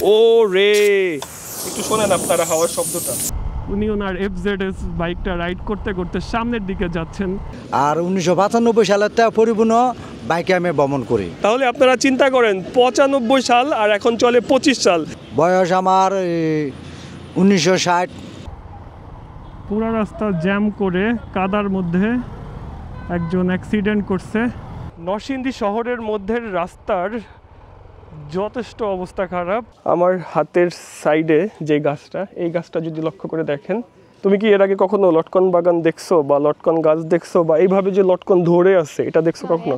ও রে, একটু শোনেন আপনারা হাওয়ার শব্দটা। উনি ওনার FZS বাইকটা রাইড করতে করতে সামনের দিকে যাচ্ছেন। আর 1995 সালেরটা পরিপূর্ণ বাইকে আমি ভ্রমণ করি। তাহলে আপনারা চিন্তা করেন 95 সাল আর এখন চলে 25 সাল। বয়স আমার 1960। পুরো রাস্তা জ্যাম করে কাদার মধ্যে একজন অ্যাক্সিডেন্ট করছে। নরসিংদী শহরের মধ্যে রাস্তার যথেষ্ট অবস্থা খারাপ। আমার হাতের সাইডে যে গাছটা, এই গাছটা যদি লক্ষ্য করে দেখেন, তুমি কি এর আগে কখনো লটকন বাগান দেখছো বা লটকন গাছ দেখছো বা এইভাবে যে লটকন ধরে আছে এটা দেখছো কখনো?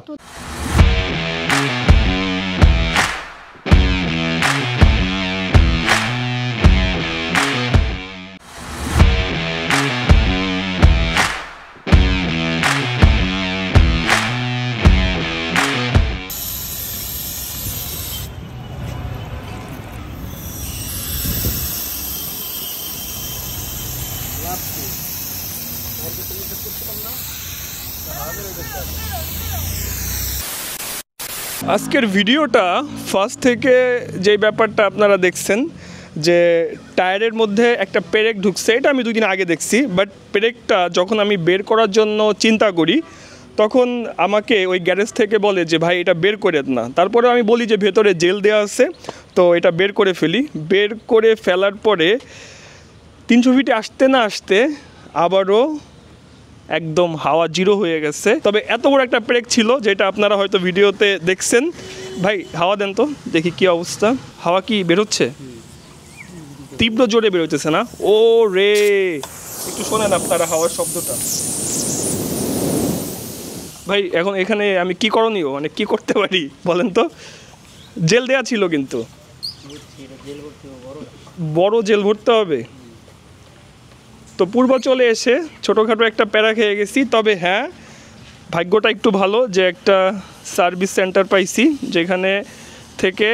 আজকের ভিডিওটা ফার্স্ট থেকে যে ব্যাপারটা আপনারা দেখছেন যে টায়ারের মধ্যে একটা পেরেক ঢুকছে, এটা আমি 2 দিন আগে দেখছি। বাট পেরেকটা যখন আমি বের করার জন্য চিন্তা করি তখন আমাকে ওই গ্যারেজ থেকে বলে যে ভাই এটা বের করে না। তারপরে আমি বলি যে ভেতরে জেল দেওয়া আছে, তো এটা বের করে ফেলি। বের করে ফেলার পরে 300 ফিটে আসতে না আসতে আবারও একদম হাওয়া জিরো হয়ে গেছে। তবে এত বড় একটা ব্রেক ছিল যেটা আপনারা হয়তো ভিডিওতে দেখছেন। ভাই হাওয়া দেন তো দেখি কি অবস্থা। হাওয়া কি বেরোচ্ছে? তীব্র জোরে বেরোতেছে না? ও রে, একটু শোনেন আপনারা হাওয়ার শব্দটা। ভাই এখন এখানে আমি কি করণীয়, মানে কি করতে পারি বলেন তো? জেল দেয়া ছিল কিন্তু বড় জেল ভরতে হবে। তো পূর্বাচলে এসে ছোটোখাটো একটা প্যারা খেয়ে গেছি। তবে হ্যাঁ, ভাগ্যটা একটু ভালো যে একটা সার্ভিস সেন্টার পাইছি যেখানে থেকে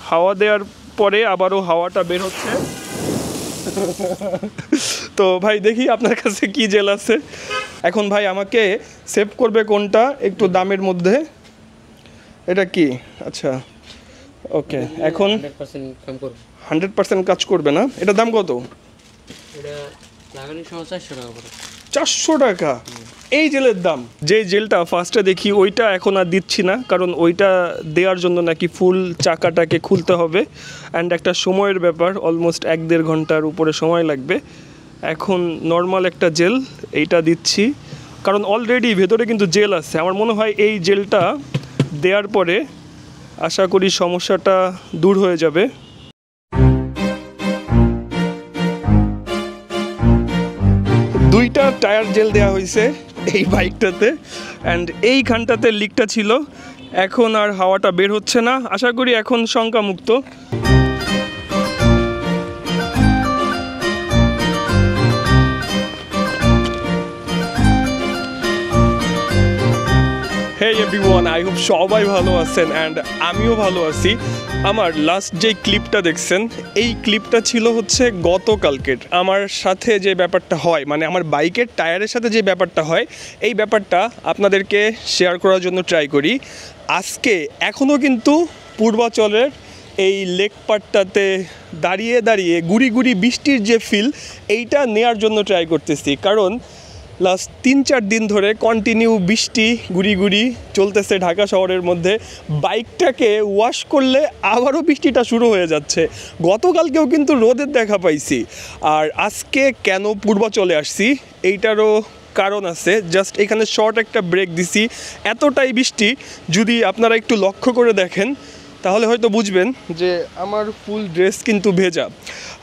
হাওয়া দেওয়ার পরে আবারও হাওয়াটা বের হচ্ছে। তো ভাই দেখি আপনার কাছে কি জেল আছে। এখন ভাই আমাকে সেভ করবে কোনটা একটু দামের মধ্যে? এটা কি? আচ্ছা ওকে, এখন 100% কাজ করবে না। এটা দাম কত? 400 টাকা এই জেলের দাম। যে জেলটা ফার্স্টে দেখি ওইটা এখন আর দিচ্ছি না, কারণ ওইটা দেওয়ার জন্য নাকি ফুল চাকাটাকে খুলতে হবে অ্যান্ড একটা সময়ের ব্যাপার, অলমোস্ট 1-1.5 ঘন্টার উপরে সময় লাগবে। এখন নর্মাল একটা জেল এইটা দিচ্ছি, কারণ অলরেডি ভেতরে কিন্তু জেল আছে। আমার মনে হয় এই জেলটা দেওয়ার পরে আশা করি সমস্যাটা দূর হয়ে যাবে। দুইটা টায়ার জেল দেওয়া হয়েছে এই বাইকটাতে অ্যান্ড এইখানটাতে লিকটা ছিল। এখন আর হাওয়াটা বের হচ্ছে না, আশা করি এখন শঙ্কামুক্ত। হে এভরিওয়ান, আই হোপ সবাই ভালো আছেন অ্যান্ড আমিও ভালো আছি। আমার লাস্ট যে ক্লিপটা দেখছেন এই ক্লিপটা ছিল হচ্ছে গতকালকের। আমার সাথে যে ব্যাপারটা হয়, মানে আমার বাইকের টায়ারের সাথে যে ব্যাপারটা হয়, এই ব্যাপারটা আপনাদেরকে শেয়ার করার জন্য ট্রাই করি আজকে। এখনও কিন্তু পূর্বাচলের এই লেক পাড়টাতে দাঁড়িয়ে দাঁড়িয়ে গুড়ি গুড়ি বৃষ্টির যে ফিল, এইটা নেওয়ার জন্য ট্রাই করতেছি। কারণ লাস্ট 3-4 দিন ধরে কন্টিনিউ বৃষ্টি গুড়ি গুড়ি চলতেছে ঢাকা শহরের মধ্যে। বাইকটাকে ওয়াশ করলে আবারও বৃষ্টিটা শুরু হয়ে যাচ্ছে। গতকালকেও কিন্তু রোদের দেখা পাইছি। আর আজকে কেন পূর্বাচলে আসছি এইটারও কারণ আছে। জাস্ট এখানে শর্ট একটা ব্রেক দিছি, এতটাই বৃষ্টি যদি আপনারা একটু লক্ষ্য করে দেখেন তাহলে হয়তো বুঝবেন যে আমার ফুল ড্রেস কিন্তু ভেজা।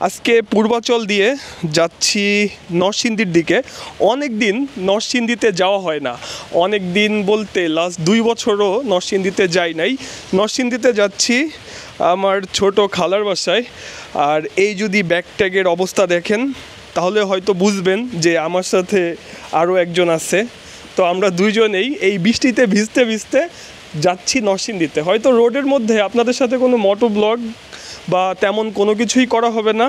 আজকে পূর্বাচল দিয়ে যাচ্ছি নরসিংদীর দিকে। অনেক দিন নরসিংদীতে যাওয়া হয় না, অনেক দিন বলতে লাস্ট 2 বছরও নরসিংদীতে যাই নাই। নরসিংদীতে যাচ্ছি আমার ছোট খালার বাসায়। আর এই যদি ব্যাগ ট্যাগের অবস্থা দেখেন তাহলে হয়তো বুঝবেন যে আমার সাথে আরও একজন আছে। তো আমরা দুইজনেই এই বৃষ্টিতে ভিজতে ভিজতে যাচ্ছি নরসিংদীতে। হয়তো রোডের মধ্যে আপনাদের সাথে কোনো মোটো ব্লগ বা তেমন কোনো কিছুই করা হবে না,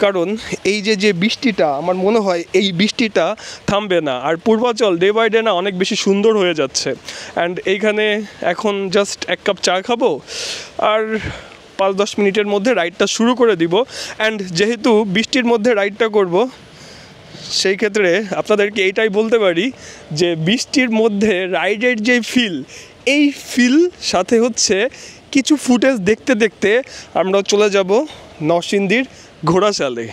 কারণ এই যে বৃষ্টিটা, আমার মনে হয় এই বৃষ্টিটা থামবে না। আর পূর্বাচল ডে বাই ডে না অনেক বেশি সুন্দর হয়ে যাচ্ছে। অ্যান্ড এইখানে এখন জাস্ট 1 কাপ চা খাবো আর 5-10 মিনিটের মধ্যে রাইডটা শুরু করে দিব। অ্যান্ড যেহেতু বৃষ্টির মধ্যে রাইডটা করব, সেই ক্ষেত্রে আপনাদেরকে এইটাই বলতে পারি যে বৃষ্টির মধ্যে রাইডের যে ফিল, এই ফিল সাথে হচ্ছে কিছু ফুটেজ দেখতে দেখতে আমরা চলে যাব নরসিংদীর ঘোড়াশালে।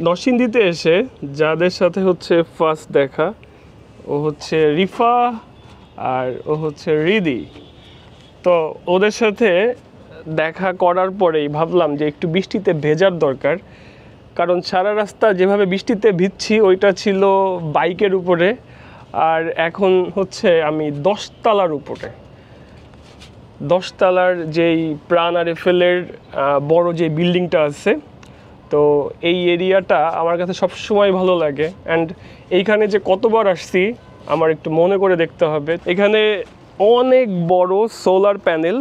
নরসিংদীতে এসে যাদের সাথে হচ্ছে ফার্স্ট দেখা, ও হচ্ছে রিফা আর ও হচ্ছে রিদি। তো ওদের সাথে দেখা করার পরেই ভাবলাম যে একটু বৃষ্টিতে ভেজার দরকার, কারণ সারা রাস্তা যেভাবে বৃষ্টিতে ভিজছি ওইটা ছিল বাইকের উপরে, আর এখন হচ্ছে আমি 10 তলার উপরে। 10 তলার যেই প্রাণ আরএফএলের বড় যে বিল্ডিংটা আছে, তো এই এরিয়াটা আমার কাছে সবসময় ভালো লাগে। অ্যান্ড এইখানে যে কতবার আসছি আমার একটু মনে করে দেখতে হবে। এখানে অনেক বড় সোলার প্যানেল,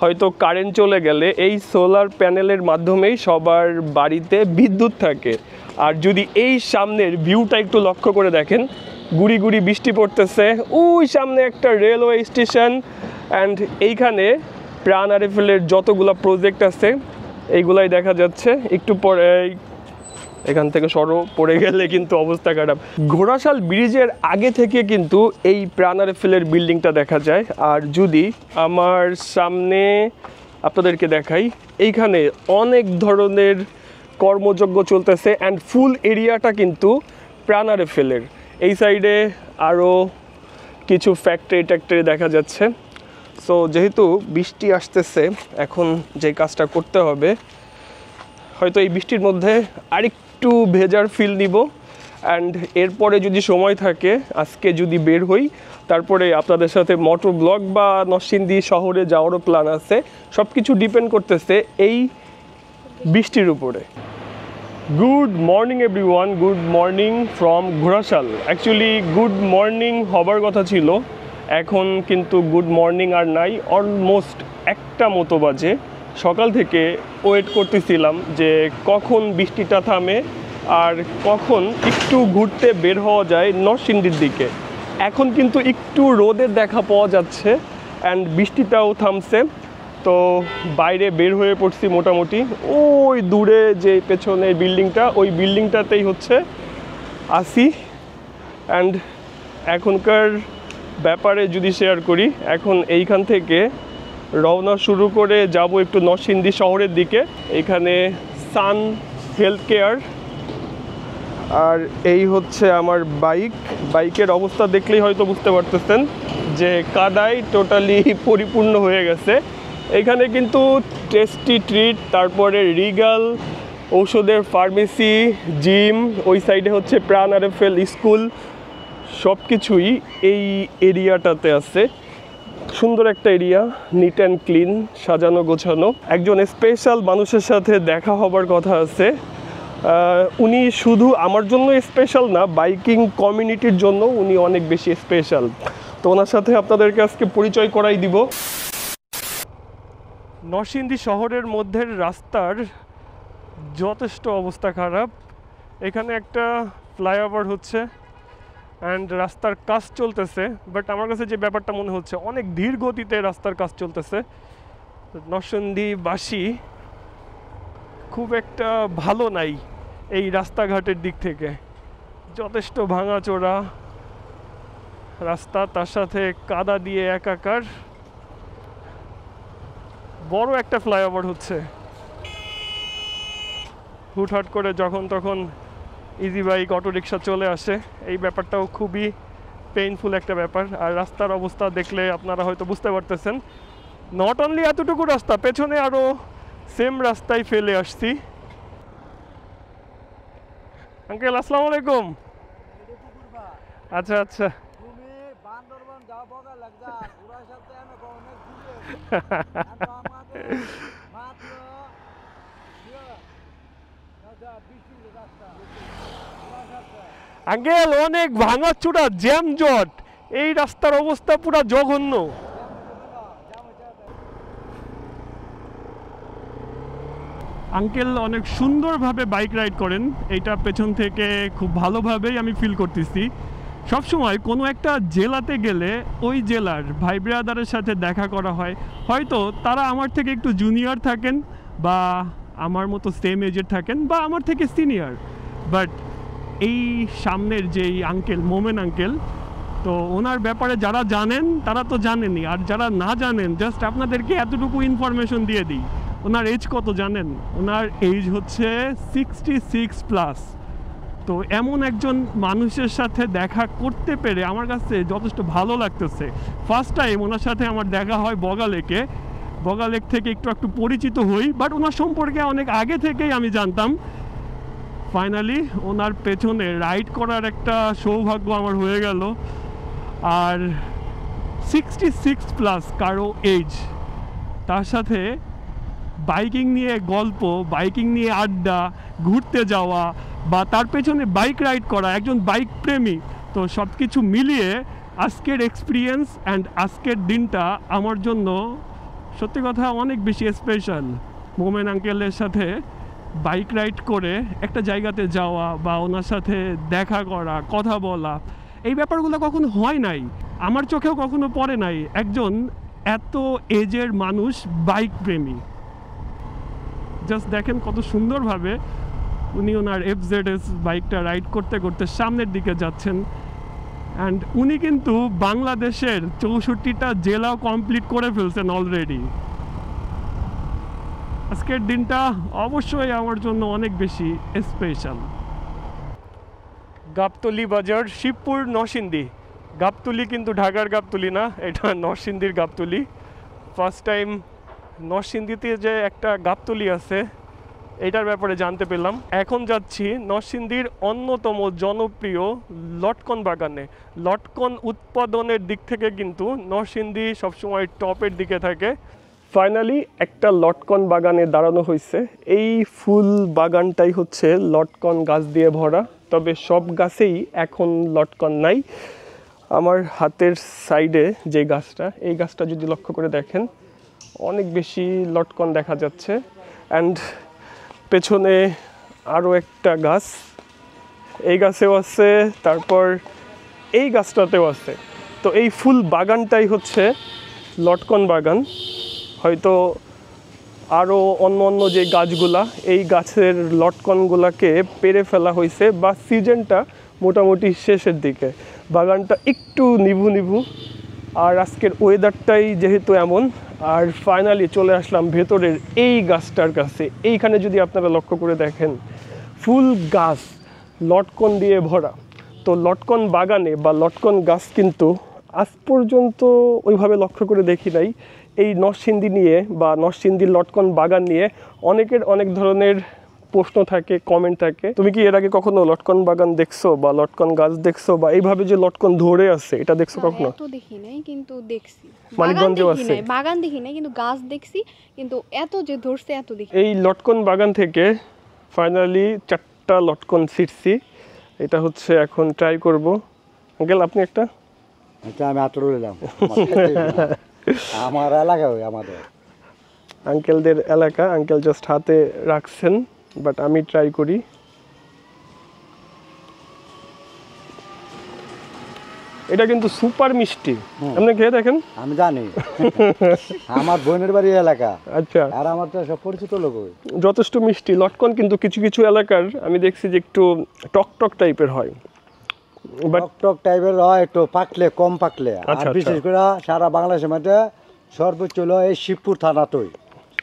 হয়তো কারেন্ট চলে গেলে এই সোলার প্যানেলের মাধ্যমেই সবার বাড়িতে বিদ্যুৎ থাকে। আর যদি এই সামনের ভিউটা একটু লক্ষ্য করে দেখেন, গুড়ি গুড়ি বৃষ্টি পড়তেছে, ওই সামনে একটা রেলওয়ে স্টেশন। অ্যান্ড এইখানে প্রাণ আরএফএলের যতগুলো প্রজেক্ট আছে এইগুলাই দেখা যাচ্ছে। একটু পরে এখান থেকে সরো, পড়ে গেলে কিন্তু অবস্থা খারাপ। ঘোড়াশাল ব্রিজের আগে থেকে কিন্তু এই প্রাণ আরএফএলের বিল্ডিংটা দেখা যায়। আর যদি আমার সামনে আপনাদেরকে দেখাই, এইখানে অনেক ধরনের কর্মযজ্ঞ চলতেছে। অ্যান্ড ফুল এরিয়াটা কিন্তু প্রাণ আরএফএলের। এই সাইডে আরও কিছু ফ্যাক্টরি দেখা যাচ্ছে। সো যেহেতু বৃষ্টি আসতেছে, এখন যে কাজটা করতে হবে, হয়তো এই বৃষ্টির মধ্যে আরেকটু ভেজার ফিল নিব। অ্যান্ড এরপরে যদি সময় থাকে, আজকে যদি বের হই, তারপরে আপনাদের সাথে মোটর ব্লগ বা নরসিংদী শহরে যাওয়ারও প্ল্যান আছে। সব কিছু ডিপেন্ড করতেছে এই বৃষ্টির উপরে। Good morning everyone, good morning from Ghorashal. Actually good morning হবার কথা ছিল, এখন কিন্তু গুড মর্নিং আর নাই। অলমোস্ট 1টা মতো বাজে। সকাল থেকে ওয়েট করতেছিলাম যে কখন বৃষ্টিটা থামে আর কখন একটু ঘুরতে বের হওয়া যায় নরসিংদীর দিকে। এখন কিন্তু একটু রোদের দেখা পাওয়া যাচ্ছে অ্যান্ড বৃষ্টিটাও থামছে। তো বাইরে বের হয়ে পড়ছি মোটামুটি। ওই দূরে যে পেছনের বিল্ডিংটা, ওই বিল্ডিংটাতেই হচ্ছে আসি। অ্যান্ড এখনকার ব্যাপারে যদি শেয়ার করি, এখন এইখান থেকে রওনা শুরু করে যাব একটু নরসিংদী শহরের দিকে। এখানে সান হেলথ কেয়ার, আর এই হচ্ছে আমার বাইকের অবস্থা দেখলেই হয়তো বুঝতে পারতেছেন যে কাদায় টোটালি পরিপূর্ণ হয়ে গেছে। এখানে কিন্তু টেস্টি ট্রিট, তারপরে রিগাল, ঔষধের ফার্মেসি, জিম, ওই সাইডে হচ্ছে প্রাণ আরএফএল স্কুল, সব কিছুই এই এরিয়াটাতে আছে। সুন্দর একটা এরিয়া, নিট অ্যান্ড ক্লিন, সাজানো গোছানো। একজন স্পেশাল মানুষের সাথে দেখা হবার কথা আছে। উনি শুধু আমার জন্য স্পেশাল না, বাইকিং কমিউনিটির জন্য উনি অনেক বেশি স্পেশাল। তো ওনার সাথে আপনাদেরকে আজকে পরিচয় করাই দিব। নরসিংদী শহরের মধ্যে রাস্তার যথেষ্ট অবস্থা খারাপ। এখানে একটা ফ্লাইওভার হচ্ছে অ্যান্ড রাস্তার কাজ চলতেছে, বাট আমার কাছে যে ব্যাপারটা মনে হচ্ছে অনেক ধীর গতিতে রাস্তার কাজ চলতেছে। নরসিংদীবাসী খুব একটা ভালো নাই এই রাস্তাঘাটের দিক থেকে। যথেষ্ট ভাঙাচোরা রাস্তা, তার সাথে কাদা দিয়ে একাকার। বড় একটা ফ্লাইওভার হচ্ছে, হুটহাট করে যখন তখন ইজি বাইক, অটোরিকশা চলে আসে। এই ব্যাপারটাও খুবই পেইনফুল একটা ব্যাপার। আর রাস্তার অবস্থা দেখলে আপনারা হয়তো বুঝতে পারতেছেন, নট অনলি এতটুকু রাস্তা, পেছনে আরও সেম রাস্তায় ফেলে আসছি। আঙ্কেল আসসালামু আলাইকুম। আচ্ছা আচ্ছা। তুমি বান্দরবান যাও বগা লাগা ঘোড়ার সাথে আমি অনেক ঘুরে আমাদের মাত্র আঙ্কেল অনেক ভাঙাচোরা জ্যামজট, এই রাস্তার অবস্থা পুরো জঘন্য। আঙ্কেল অনেক সুন্দরভাবে বাইক রাইড করেন, এইটা পেছন থেকে খুব ভালোভাবেই আমি ফিল করতেছি। সবসময় কোনো একটা জেলাতে গেলে ওই জেলার ভাই ব্রাদারের সাথে দেখা করা হয়, হয়তো তারা আমার থেকে একটু জুনিয়র থাকেন বা আমার মতো সেম এজের থাকেন বা আমার থেকে সিনিয়র, বাট এই সামনের যেই আঙ্কেল মোমেন আঙ্কেল, তো ওনার ব্যাপারে যারা জানেন তারা তো জানেনই, আর যারা না জানেন জাস্ট আপনাদেরকে এতটুকু ইনফরমেশন দিয়ে দিই। ওনার এজ কত জানেন? ওনার এজ হচ্ছে 66+। তো এমন একজন মানুষের সাথে দেখা করতে পেরে আমার কাছে যথেষ্ট ভালো লাগতেছে। ফার্স্ট টাইম ওনার সাথে আমার দেখা হয় বগালেকে, বগালেক থেকে একটু পরিচিত হই, বাট ওনার সম্পর্কে অনেক আগে থেকেই আমি জানতাম। ফাইনালি ওনার পেছনে রাইড করার একটা সৌভাগ্য আমার হয়ে গেল। আর 66+ কারো এজ, তার সাথে বাইকিং নিয়ে গল্প, বাইকিং নিয়ে আড্ডা, ঘুরতে যাওয়া বা তার পেছনে বাইক রাইড করা, একজন বাইক প্রেমী, তো সব কিছু মিলিয়ে আজকের এক্সপিরিয়েন্স অ্যান্ড আজকের দিনটা আমার জন্য সত্যি কথা অনেক বেশি স্পেশাল। মোমেন আঙ্কেলের সাথে বাইক রাইড করে একটা জায়গাতে যাওয়া বা ওনার সাথে দেখা করা, কথা বলা, এই ব্যাপারগুলো কখনো হয় নাই, আমার চোখেও কখনো পড়ে নাই একজন এত এজের মানুষ বাইক প্রেমী। জাস্ট দেখেন কত সুন্দরভাবে উনি ওনার FZS বাইকটা রাইড করতে করতে সামনের দিকে যাচ্ছেন। অ্যান্ড উনি কিন্তু বাংলাদেশের 64টা জেলাও কমপ্লিট করে ফেলছেন অলরেডি। আজকের দিনটা অবশ্যই আমার জন্য অনেক বেশি স্পেশাল। গাবতলী বাজার, শিবপুর, নরসিংদী। গাবতলী কিন্তু ঢাকার গাবতলী না, এটা নরসিংদীর গাবতলী। ফার্স্ট টাইম নরসিংদীতে যে একটা গাবতলী আছে এটার ব্যাপারে জানতে পেলাম। এখন যাচ্ছি নরসিংদীর অন্যতম জনপ্রিয় লটকন বাগানে। লটকন উৎপাদনের দিক থেকে কিন্তু নরসিংদী সবসময় টপের দিকে থাকে। ফাইনালি একটা লটকন বাগানে দাঁড়ানো হয়েছে। এই ফুল বাগানটাই হচ্ছে লটকন গাছ দিয়ে ভরা, তবে সব গাছেই এখন লটকন নাই। আমার হাতের সাইডে যে গাছটা, এই গাছটা যদি লক্ষ্য করে দেখেন অনেক বেশি লটকন দেখা যাচ্ছে। অ্যান্ড পেছনে আরও একটা গাছ, এই গাছেও আছে, তারপর এই গাছটাতেও আছে। তো এই ফুল বাগানটাই হচ্ছে লটকন বাগান। হয়তো আরও অন্য যে গাছগুলা, এই গাছের লটকনগুলাকে পেরে ফেলা হয়েছে বা সিজনটা মোটামুটি শেষের দিকে, বাগানটা একটু নিভু নিভু। আর আজকের ওয়েদারটাই যেহেতু এমন, আর ফাইনালি চলে আসলাম ভেতরের এই গাছটার কাছে। এইখানে যদি আপনারা লক্ষ্য করে দেখেন ফুল গাছ লটকন দিয়ে ভরা। তো লটকন বাগানে বা লটকন গাছ কিন্তু আজ পর্যন্ত ওইভাবে লক্ষ্য করে দেখি নাই। এই নরসিংদী নিয়ে বা নরসিংদীর লটকন বাগান নিয়ে অনেকের অনেক ধরনের প্রশ্ন থাকে, কমেন্ট থাকে। তুমি কি এর আগে কখনো লটকন বাগান দেখছো বা লটকন গাছ দেখছো বা এইভাবে যে লটকন ধরে আছে এটা দেখছো কখনো? এত দেখি নাই কিন্তু দেখছি। মানিকগঞ্জেও আছে? বাগান দেখি নাই কিন্তু গাছ দেখছি, কিন্তু এত যে ধরছে এত দেখি। এই লটকন বাগান থেকে ফাইনালি 4টা লটকন ছিঁড়ছি। এটা হচ্ছে এখন ট্রাই করব। আঙ্কেল আপনি একটা? এটা আমি আতর নিলাম, আমার এলাকা ওই আমাদের আঙ্কেলদের এলাকা, আঙ্কেল জাস্ট হাতে রাখছেন, বাট আমি ট্রাই করি। এটা কিন্তু সুপার মিষ্টি, আপনি খেয়ে দেখেন। আমি জানি, আমার বোনের বাড়ি এলাকা। আচ্ছা, আর আমার তো সব পরিচিত লোক। যথেষ্ট মিষ্টি লটকন, কিন্তু কিছু কিছু এলাকার আমি দেখছি যে একটু টক টক টাইপের হয়, বাট টক টক টাইপের হয়, একটু পাকলে কম পাকলে। আর আচ্ছা, বিশেষ করে সারা বাংলাদেশের মধ্যে সর্বোচ্চ হলো এই শিবপুর থানাতেই,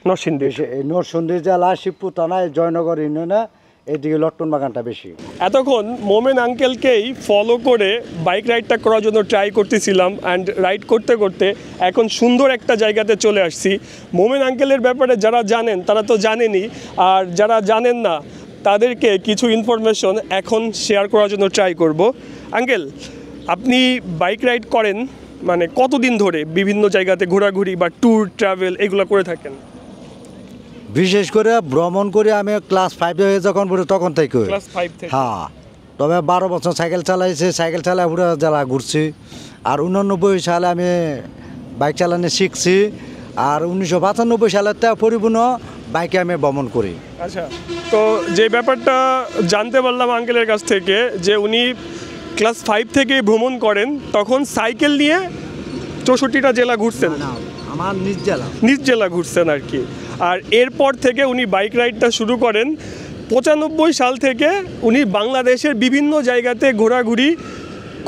নরসিংদী। এই নরসিংদী জেলা শিবপুর থানায় জয়নগর ইউনিয়নে এইদিকে লটকন বাগানটা বেশি। এতক্ষণ মোমেন আঙ্কেলকেই ফলো করে বাইক রাইডটা করার জন্য ট্রাই করতেছিলাম, অ্যান্ড রাইড করতে করতে এখন সুন্দর একটা জায়গাতে চলে আসছি। মোমেন আঙ্কেলের ব্যাপারে যারা জানেন তারা তো জানেনই, আর যারা জানেন না তাদেরকে কিছু ইনফরমেশন এখন শেয়ার করার জন্য ট্রাই করব। আঙ্কেল, আপনি বাইক রাইড করেন মানে কতদিন ধরে বিভিন্ন জায়গাতে ঘোরাঘুরি বা ট্যুর ট্রাভেল এগুলো করে থাকেন? বিশেষ করে ভ্রমণ করে আমি ক্লাস 5 হয়ে যখন পড়ি তখন থেকে। ক্লাস 5 থেকে? হ্যাঁ, তবে 12 বছর সাইকেল চালাইছি, সাইকেল চালায় পুরো জেলা ঘুরছি। আর 89 সালে আমি বাইক চালানো শিখছি। আর 1995 সালের তা পরিপূর্ণ বাইকে আমি ভ্রমণ করি। আচ্ছা, তো যে ব্যাপারটা জানতে পারলাম আঙ্কেলের কাছ থেকে যে উনি ক্লাস 5 থেকে ভ্রমণ করেন, তখন সাইকেল নিয়ে 64টা জেলা ঘুরছেন, না, আমার নিজ জেলা ঘুরছেন আর কি। আর এরপর থেকে উনি বাইক রাইডটা শুরু করেন। 95 সাল থেকে উনি বাংলাদেশের বিভিন্ন জায়গাতে ঘোরাঘুরি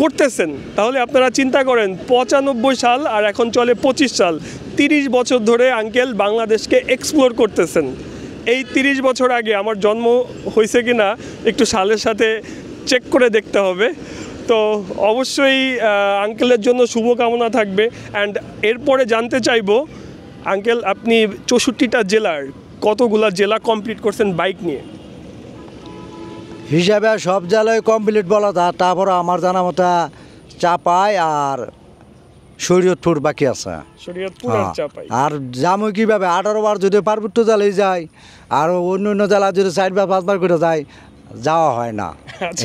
করতেছেন। তাহলে আপনারা চিন্তা করেন 95 সাল আর এখন চলে 25 সাল, 30 বছর ধরে আঙ্কেল বাংলাদেশকে এক্সপ্লোর করতেছেন। এই 30 বছর আগে আমার জন্ম হয়েছে কি না একটু সালের সাথে চেক করে দেখতে হবে। তো অবশ্যই আঙ্কেলের জন্য শুভকামনা থাকবে। অ্যান্ড এরপরে জানতে চাইবো আঙ্কেল, আপনি 64টা জেলার কতগুলা জেলা কমপ্লিট করছেন বাইক নিয়ে? হিসাবে সব জেলায় কমপ্লিট বলা যায়। তারপর আমার জানা মতো চাপাই আর শরীয়তপুর বাকি আছে। শরীয়তপুর আর চাপাই। আর যাবো কীভাবে 18 বার যদি পার্বত্য জেলায় যাই, আর অন্য অন্য জেলা যদি 4 বার 5 বার করে যায়, যাওয়া হয় না।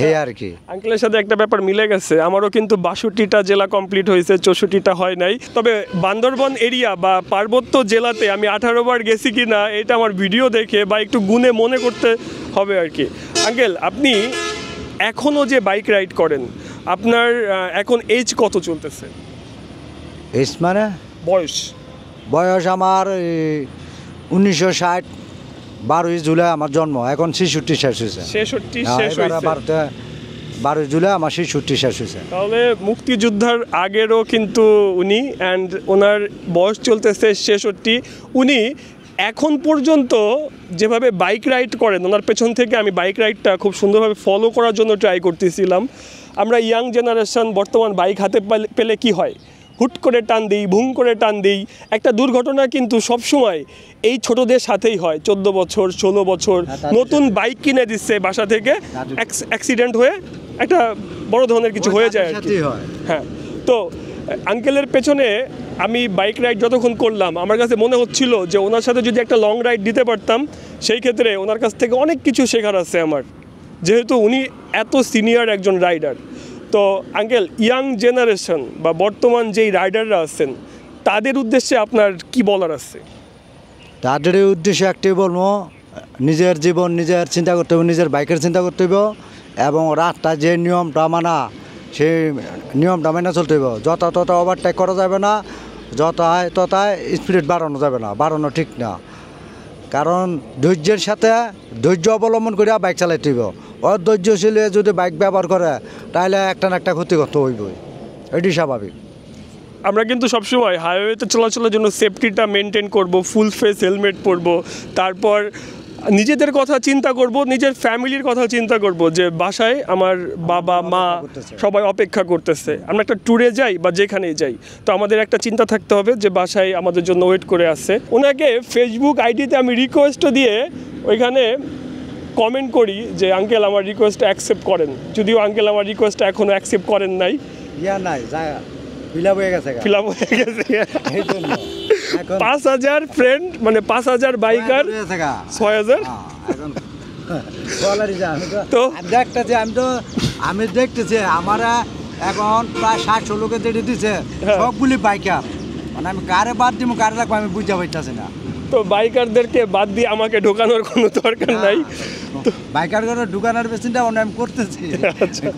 এই আর কি। আঙ্কেলের সাথে একটা ব্যাপার মিলে গেছে, আমারও কিন্তু 62টা জেলা কমপ্লিট হয়েছে, 64টা হয় নাই। তবে বান্দরবন এরিয়া বা পার্বত্য জেলাতে আমি 18 বার গেছি কি না এটা আমার ভিডিও দেখে বা একটু গুনে মনে করতে হবে আর কি। আঙ্কেল, আপনি এখনও যে বাইক রাইড করেন, আপনার এখন এজ কত চলতেছে? এস মানে বয়স আমার 1960, 12 জুলাই আমার জন্ম। এখন 66 শেষ হয়েছে। 66 শেষ হয়েছে। 12 জুলাই আমার 66 শেষ হয়েছে। তাহলে মুক্তিযোদ্ধার আগেরও কিন্তু উনি, অ্যান্ড ওনার বয়স চলতেছে 66। উনি এখন পর্যন্ত যেভাবে বাইক রাইড করেন, ওনার পেছন থেকে আমি বাইক রাইডটা খুব সুন্দরভাবে ফলো করার জন্য ট্রাই করতেছিলাম। আমরা ইয়াং জেনারেশন বর্তমান বাইক হাতে পেলে কি হয়, হুট করে টান দিই, ভুং করে টান দিই। একটা দুর্ঘটনা কিন্তু সবসময় এই ছোটদের সাথেই হয়। 14 বছর 16 বছর নতুন বাইক কিনে দিচ্ছে বাসা থেকে, অ্যাক্সিডেন্ট হয়ে একটা বড় ধরনের কিছু হয়ে যায় আর কি। হ্যাঁ, তো আঙ্কেলের পেছনে আমি বাইক রাইড যতক্ষণ করলাম আমার কাছে মনে হচ্ছিল যে ওনার সাথে যদি একটা লং রাইড দিতে পারতাম, সেই ক্ষেত্রে ওনার কাছ থেকে অনেক কিছু শেখার আছে আমার, যেহেতু উনি এত সিনিয়র একজন রাইডার। তো আঙ্কেল, ইয়াং জেনারেশন বা বর্তমান যেই রাইডাররা আছেন তাদের উদ্দেশ্যে আপনার কি বলার আছে? তাদের উদ্দেশ্যে একটাই বলবো, নিজের জীবন নিজের চিন্তা করতে হবে, নিজের বাইকের চিন্তা করতে হবে, এবং রাস্তা যে নিয়মটা মানা সেই নিয়মটা মেনে চলতে হবে। যত ওভারটেক করা যাবে না, যথায় তথায় স্পিড বাড়ানো যাবে না, বাড়ানো ঠিক না। কারণ ধৈর্যের সাথে ধৈর্য অবলম্বন করে বাইক চালাইতে হবে। অধৈর্যশীল যদি বাইক ব্যবহার করে তাহলে একটা না একটা ক্ষতি করতে হইবই, এটি স্বাভাবিক। আমরা কিন্তু সবসময় হাইওয়েতে চলাচলের জন্য সেফটিটা মেনটেন করব, ফুল ফেস হেলমেট পরব, তারপর নিজেদের কথা চিন্তা করব, নিজের ফ্যামিলির কথা চিন্তা করব যে বাসায় আমার বাবা মা সবাই অপেক্ষা করতেছে। আমরা একটা ট্যুরে যাই বা যেখানেই যাই, তো আমাদের একটা চিন্তা থাকতে হবে যে বাসায় আমাদের জন্য ওয়েট করে আছে। ওনাকে ফেসবুক আইডিতে আমি রিকোয়েস্টও দিয়ে ওইখানে কমেন্ট করি যে আঙ্কেল আমার রিকোয়েস্টটা অ্যাকসেপ্ট করেন, যদিও আঙ্কেল আমার রিকোয়েস্টটা এখনও অ্যাকসেপ্ট করেন নাই। ফিল আপ হয়ে গেছে 5000 ফ্রেন্ড, মানে 5000 বাইকার, 6000। তো আমি দেখতেছি আমার এখন প্রায় 60 লোকে যেটি দিচ্ছে সবগুলি বাইকার। মানে আমি কারে বাদ দিব কারে রাখবো আমি বুঝতে পারতেছি না। তো বাইকারদেরকে বাদ দিয়ে আমাকে ঢোকানোর কোনো দরকার নাই। বাইকার করে ঢুকানোর পেছনটা আমি করতেছি,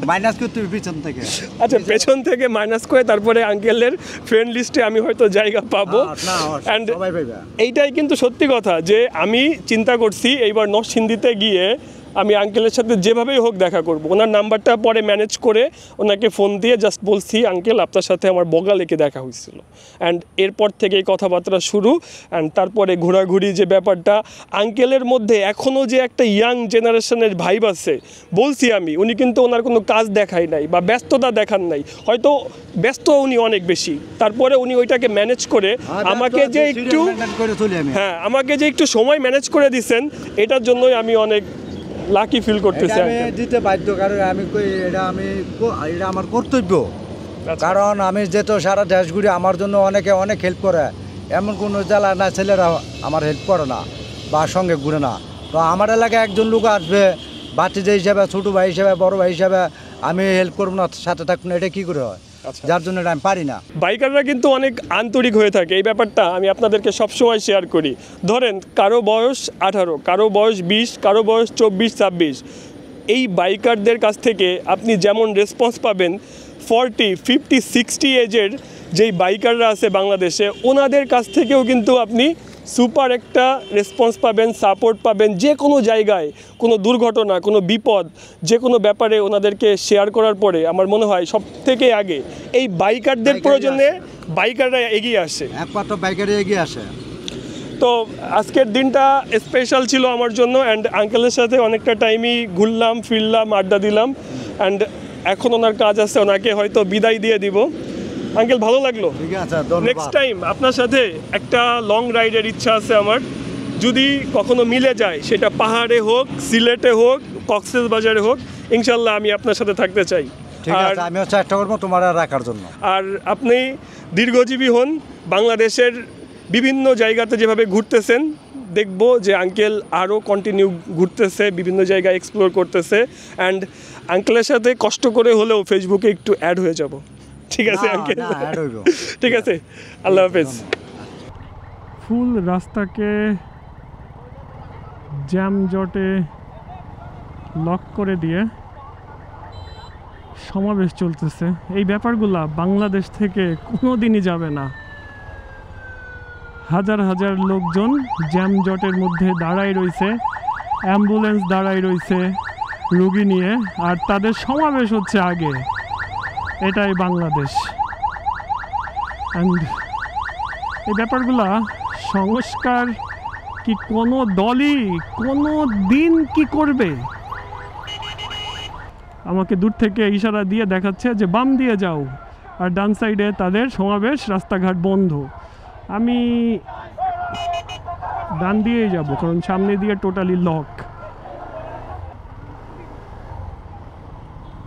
মাইনাস করতে পিছন থেকে। আচ্ছা, পেছন থেকে মাইনাস করে তারপরে আঙ্কেলের ফ্রেন্ড লিস্টে আমি হয়তো জায়গা পাবো। অ্যান্ড এইটাই কিন্তু সত্যি কথা যে আমি চিন্তা করছি এইবার নরসিংদীতে গিয়ে আমি আঙ্কেলের সাথে যেভাবেই হোক দেখা করব। ওনার নাম্বারটা পরে ম্যানেজ করে ওনাকে ফোন দিয়ে জাস্ট বলছি আঙ্কেল আপনার সাথে আমার বগালেকে দেখা হয়েছিল, অ্যান্ড এরপর থেকে এই কথাবার্তা শুরু। অ্যান্ড তারপরে ঘোরাঘুরি যে ব্যাপারটা, আঙ্কেলের মধ্যে এখনও যে একটা ইয়াং জেনারেশনের ভাইব আছে বলছি আমি, উনি কিন্তু ওনার কোনো কাজ দেখায় নাই বা ব্যস্ততা দেখান নাই, হয়তো ব্যস্ত উনি অনেক বেশি, তারপরে উনি ওইটাকে ম্যানেজ করে আমাকে যে একটু আমাকে যে একটু সময় ম্যানেজ করে দিচ্ছেন, এটার জন্যই আমি অনেক লাকি ফিল করতেছি। দিতে বাধ্য, কারণ এটা আমার কর্তব্য। কারণ আমি যেহেতু সারা দেশ ঘুরে আমার জন্য অনেকে অনেক হেল্প করে, এমন কোনো জেলা না ছেলেরা আমার হেল্প করে না বা সঙ্গে ঘুরে না। তো আমার এলাকায় একজন লোক আসবে বাচ্চা হিসাবে, ছোটো ভাই হিসাবে, বড় ভাই হিসাবে, আমি হেল্প করবো না, সাথে থাকবো না, এটা কী করে হয়? যার জন্য এটা আমি পারি না। বাইকাররা কিন্তু অনেক আন্তরিক হয়ে থাকে, এই ব্যাপারটা আমি আপনাদেরকে সবসময় শেয়ার করি। ধরেন কারো বয়স 18, কারো বয়স 20, কারো বয়স 24-26, এই বাইকারদের কাছ থেকে আপনি যেমন রেসপন্স পাবেন 40, 50, 60 এজের যেই বাইকাররা আছে বাংলাদেশে, ওনাদের কাছ থেকেও কিন্তু আপনি সুপার একটা রেসপন্স পাবেন, সাপোর্ট পাবেন। যে কোনো জায়গায় কোনো দুর্ঘটনা, কোনো বিপদ, যে কোনো ব্যাপারে ওনাদেরকে শেয়ার করার পরে আমার মনে হয় সব থেকে আগে এই বাইকারদের প্রয়োজনে বাইকাররা এগিয়ে আসে, একমাত্র বাইকারই এগিয়ে আসে। তো আজকের দিনটা স্পেশাল ছিল আমার জন্য, অ্যান্ড আঙ্কেলের সাথে অনেকটা টাইমই ঘুরলাম ফিরলাম, আড্ডা দিলাম, অ্যান্ড এখন ওনার কাজ আছে, ওনাকে হয়তো বিদায় দিয়ে দিব। আঙ্কেল ভালো লাগলো, ঠিক আছে, ধন্যবাদ। নেক্সট টাইম আপনার সাথে একটা লং রাইডের ইচ্ছা আছে আমার, যদি কখনো মিলে যায়, সেটা পাহাড়ে হোক, সিলেটে হোক, কক্সবাজারে হোক, ইনশাল্লাহ আমি আপনার সাথে থাকতে চাই। ঠিক আছে, আমিও চেষ্টা করবো তোমার রাখার জন্য। আর আপনি দীর্ঘজীবী হন, বাংলাদেশের বিভিন্ন জায়গাতে যেভাবে ঘুরতেছেন, দেখব যে আঙ্কেল আরও কন্টিনিউ ঘুরতেছে, বিভিন্ন জায়গায় এক্সপ্লোর করতেছে, অ্যান্ড আঙ্কেলের সাথে কষ্ট করে হলেও ফেসবুকে একটু অ্যাড হয়ে যাব। ঠিক আছে আঙ্কেল, ঠিক আছে, আল্লাহ হাফেজ। ফুল রাস্তাকে জ্যামজটে লক করে দিয়ে সমাবেশ চলতেছে। এই ব্যাপারগুলা বাংলাদেশ থেকে কোনো দিনই যাবে না। হাজার হাজার লোকজন জ্যামজটের মধ্যে দাঁড়াই রয়েছে, অ্যাম্বুলেন্স দাঁড়াই রয়েছে রোগী নিয়ে, আর তাদের সমাবেশ হচ্ছে আগে। এটাই বাংলাদেশ। অ্যান্ড এই ব্যাপারগুলা সংস্কার কি কোনো দলই কোনো দিন কি করবে? আমাকে দূর থেকে ইশারা দিয়ে দেখাচ্ছে যে বাম দিয়ে যাও, আর ডান সাইডে তাদের সমাবেশ, রাস্তাঘাট বন্ধ। আমি ডান দিয়েই যাব, কারণ সামনে দিয়ে টোটালি লক।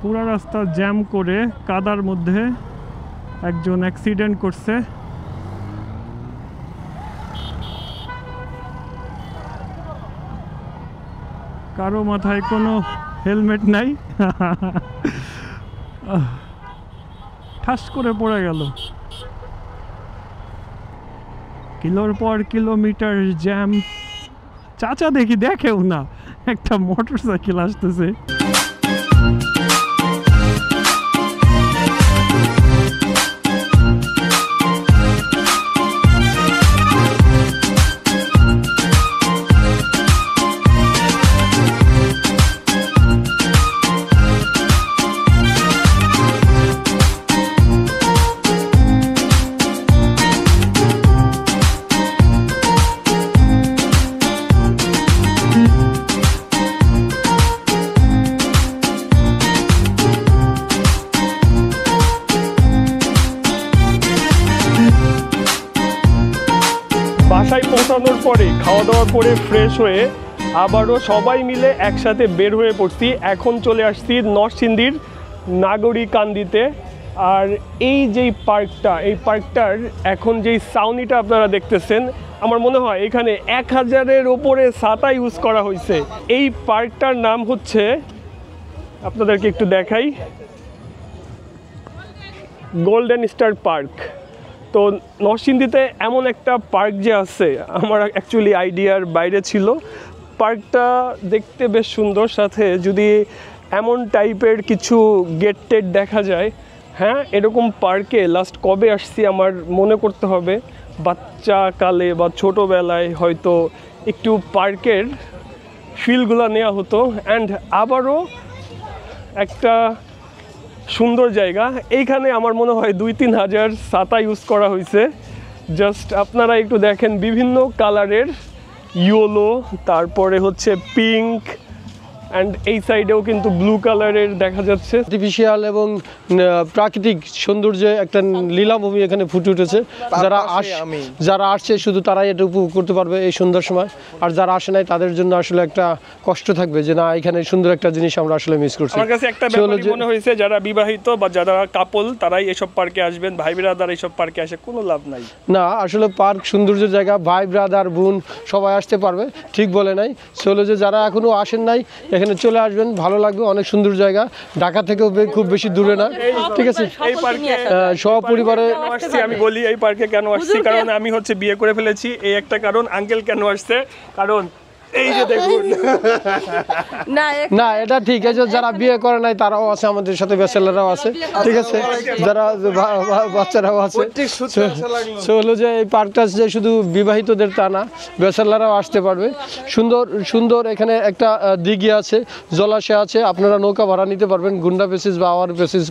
পুরা রাস্তা জ্যাম করে কাদার মধ্যে একজন অ্যাক্সিডেন্ট করছে। কারো মাথায় কোনো হেলমেট নাই, ঠাস করে পড়ে গেল। কিলোর পর কিলোমিটার জ্যাম। চাচা দেখি দেখেও না, একটা মোটরসাইকেল আসতেছে। বাসায় পৌঁছানোর পরে খাওয়া দাওয়া করে ফ্রেশ হয়ে আবারও সবাই মিলে একসাথে বের হয়ে পড়ছি। এখন চলে আসছি নরসিংদীর নাগরিকান্দিতে। আর এই যেই পার্কটা, এই পার্কটার এখন যেই ছাউনিটা আপনারা দেখতেছেন, আমার মনে হয় এখানে 1000-এর ওপরে ছাতা ইউজ করা হয়েছে। এই পার্কটার নাম হচ্ছে, আপনাদেরকে একটু দেখাই, গোল্ডেন স্টার পার্ক। তো নরসিংদীতে এমন একটা পার্ক যে আছে, আমার অ্যাকচুয়ালি আইডিয়ার বাইরে ছিল। পার্কটা দেখতে বেশ সুন্দর, সাথে যদি এমন টাইপের কিছু গেট টেট দেখা যায়। হ্যাঁ, এরকম পার্কে লাস্ট কবে আসছি আমার মনে করতে হবে, বাচ্চা কালে বা ছোটোবেলায় হয়তো একটু পার্কের ফিলগুলো নেওয়া হতো। অ্যান্ড আবারও একটা সুন্দর জায়গা। এইখানে আমার মনে হয় 2-3 হাজার ছাতা ইউজ করা হয়েছে। জাস্ট আপনারা একটু দেখেন, বিভিন্ন কালারের, ইয়েলো, তারপরে হচ্ছে পিঙ্ক, অ্যান্ড এই সাইডেও কিন্তু ব্লু কালারের দেখা যাচ্ছে। আর্টিফিশিয়াল এবং প্রাকৃতিক সৌন্দর্যে একটা লীলাভূমি এখানে ফুটে উঠেছে। যারা আসছে শুধু তারাই এটা উপভোগ করতে পারবে এই সুন্দর সময়, আর যারা আসে নাই তাদের জন্য আসলে একটা কষ্ট থাকবে যে না এখানে সুন্দর একটা জিনিস আমরা আসলে মিস করছি। আমার কাছে একটা ব্যাপারই মনে হয়েছে, যারা বিবাহিত বা যারা কাপল তারাই এসব পার্কে আসবেন, ভাই ব্রাদার এইসব পার্কে আসে কোনো লাভ নাই। না আসলে পার্ক সৌন্দর্যের জায়গা, ভাই ব্রাদার বোন সবাই আসতে পারবে, ঠিক বলে নাই। চলো যে যারা এখনো আসেন নাই এখানে চলে আসবেন, ভালো লাগবে, অনেক সুন্দর জায়গা, ঢাকা থেকেও খুব বেশি দূরে না, ঠিক আছে। এই পার্কে সপরিবারে আসছি, আমি বলি এই পার্কে কেন আসছি, কারণ আমি হচ্ছে বিয়ে করে ফেলেছি, এই একটা কারণ। আঙ্কেল কেন আসছে, কারণ এই যে দেখুন না এটা ঠিক আছে, যারা বিয়ে করে নাই তারাও আছে, আমাদের সাথে ব্যাচেলাররাও আছে, ঠিক আছে, যারা বাচ্চারাও আছে। হলো যে এই পার্কটা যে শুধু বিবাহিতদের তা না, ব্যাচেলাররাও আসতে পারবে। সুন্দর সুন্দর এখানে একটা দিঘি আছে, জলাশয় আছে, আপনারা নৌকা ভাড়া নিতে পারবেন, গুন্ডা বেসিস বা আওয়ার বেসিস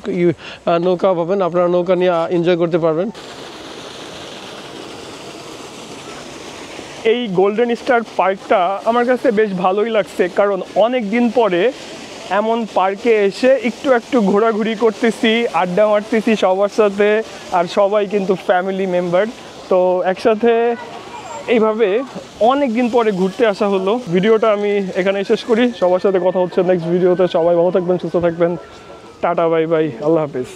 নৌকা পাবেন, আপনারা নৌকা নিয়ে এনজয় করতে পারবেন। এই গোল্ডেন স্টার পার্কটা আমার কাছে বেশ ভালোই লাগছে, কারণ অনেক দিন পরে এমন পার্কে এসে একটু একটু ঘোরাঘুরি করতেছি, আড্ডা মারতেছি সবার সাথে, আর সবাই কিন্তু ফ্যামিলি মেম্বার। তো একসাথে এইভাবে অনেক দিন পরে ঘুরতে আসা হলো। ভিডিওটা আমি এখানে শেষ করি, সবার সাথে কথা হচ্ছে নেক্সট ভিডিওতে। সবাই ভালো থাকবেন, সুস্থ থাকবেন, টাটা বাই বাই, আল্লাহ হাফিজ।